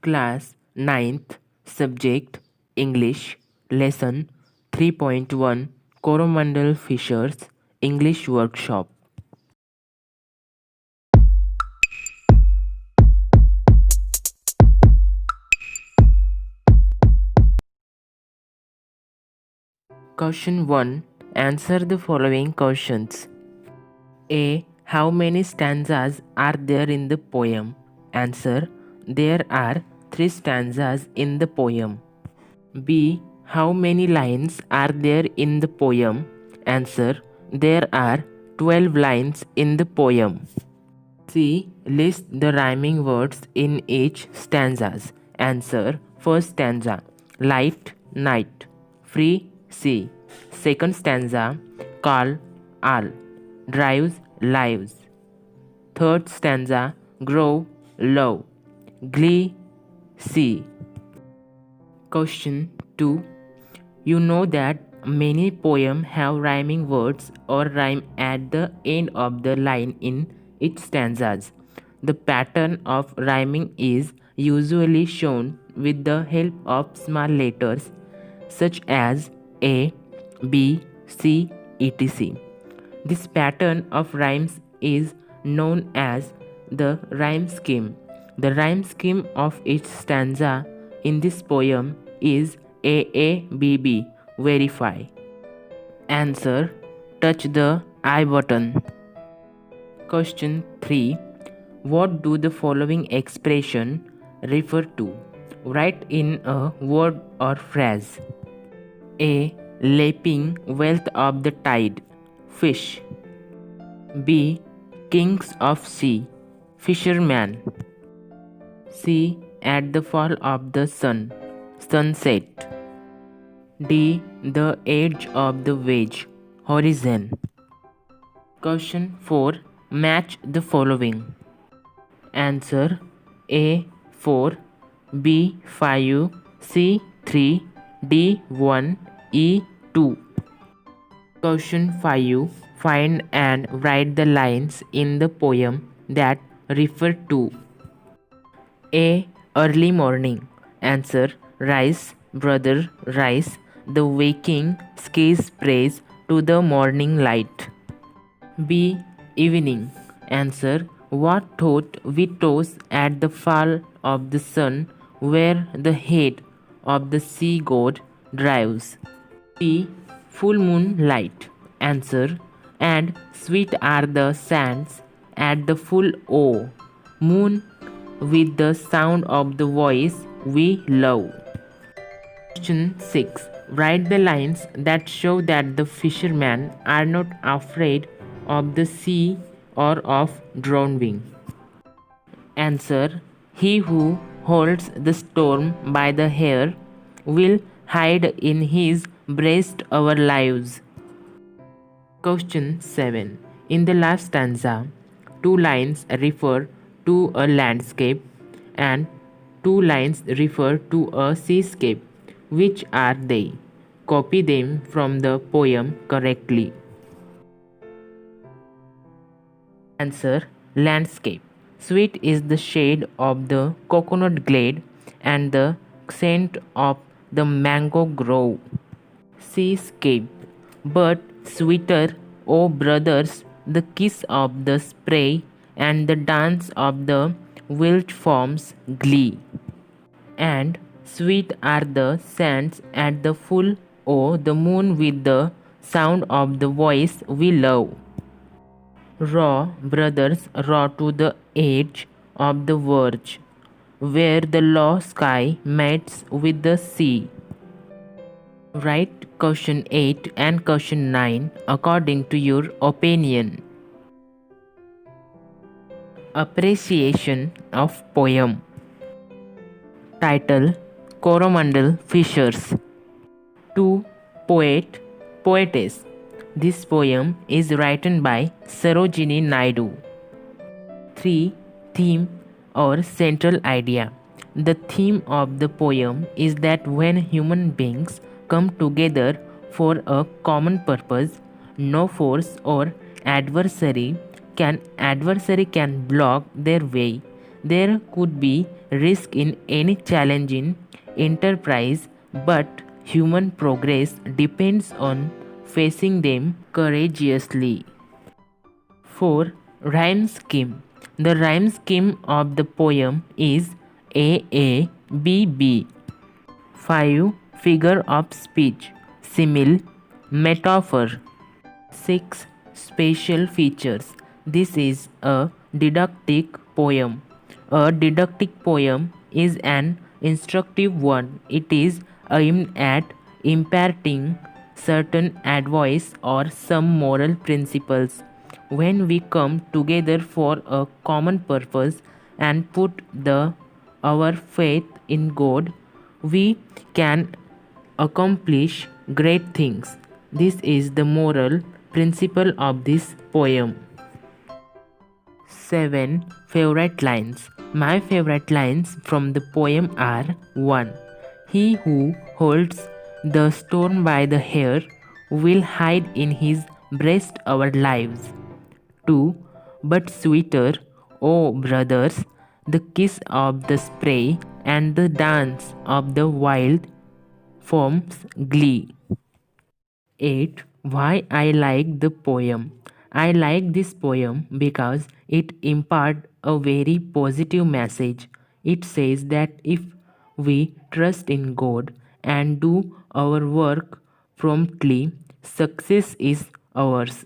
Class 9th, Subject English, Lesson 3.1 Coromandel Fishers English Workshop. Question 1. Answer the following questions. A. How many stanzas are there in the poem? Answer. There are 3 stanzas in the poem. B. How many lines are there in the poem? Answer. There are 12 lines in the poem. C. List the rhyming words in each stanzas. Answer. First stanza. Light, night. Free, sea. Second stanza. Call, all. Drives, lives. Third stanza. Grow, love. Glee, see. Question 2. You know that many poems have rhyming words or rhyme at the end of the line in its stanzas. The pattern of rhyming is usually shown with the help of small letters such as A, B, C, etc. This pattern of rhymes is known as the rhyme scheme. The rhyme scheme of each stanza in this poem is AABB. Verify. Answer. Touch the I button. Question 3. What do the following expression refer to? Write in a word or phrase. A. Lapping wealth of the tide. Fish. B. Kings of sea. Fisherman. C. At the fall of the sun. Sunset. D. The edge of the wedge. Horizon. Question 4. Match the following. Answer. A. 4. B. 5. C. 3. D. 1. E. 2. Question 5. Find and write the lines in the poem that refer to. A. Early morning. Answer. Rise, brother, rise. The waking skies praise to the morning light. B. Evening. Answer. What thought we toss at the fall of the sun, where the head of the sea god drives. C. Full moon light. Answer. And sweet are the sands at the full O. Moon with the sound of the voice we love. Question 6. Write the lines that show that the fishermen are not afraid of the sea or of drowning. Answer. He who holds the storm by the hair will hide in his breast our lives. Question 7. In the last stanza, 2 lines refer to a landscape and 2 lines refer to a seascape. Which are they? Copy them from the poem correctly. Answer. Landscape. Sweet is the shade of the coconut glade and the scent of the mango grove. Seascape. But sweeter, O brothers, the kiss of the spray and the dance of the wild forms glee. And sweet are the sands at the full O, the moon with the sound of the voice we love. Raw, brothers, raw to the edge of the verge, where the low sky meets with the sea. Write question 8 and question 9 according to your opinion. Appreciation of poem. Title: Coromandel Fishers. 2. Poet, poetess. This poem is written by Sarojini Naidu. 3. Theme or central idea. The theme of the poem is that when human beings come together for a common purpose, no force or adversary can block their way. There could be risk in any challenging enterprise, but human progress depends on facing them courageously. 4. Rhyme scheme. The rhyme scheme of the poem is AABB. 5. Figure of speech, simile, metaphor. 6. Special features. This is a didactic poem. A didactic poem is an instructive one. It is aimed at imparting certain advice or some moral principles. When we come together for a common purpose and put our faith in God, we can accomplish great things. This is the moral principle of this poem. 7. Favorite lines. My favorite lines from the poem are: 1. He who holds the storm by the hair will hide in his breast our lives. 2. But sweeter, O brothers, the kiss of the spray and the dance of the wild forms glee. 8. Why I like the poem. I like this poem because it imparts a very positive message. It says that if we trust in God and do our work promptly, success is ours.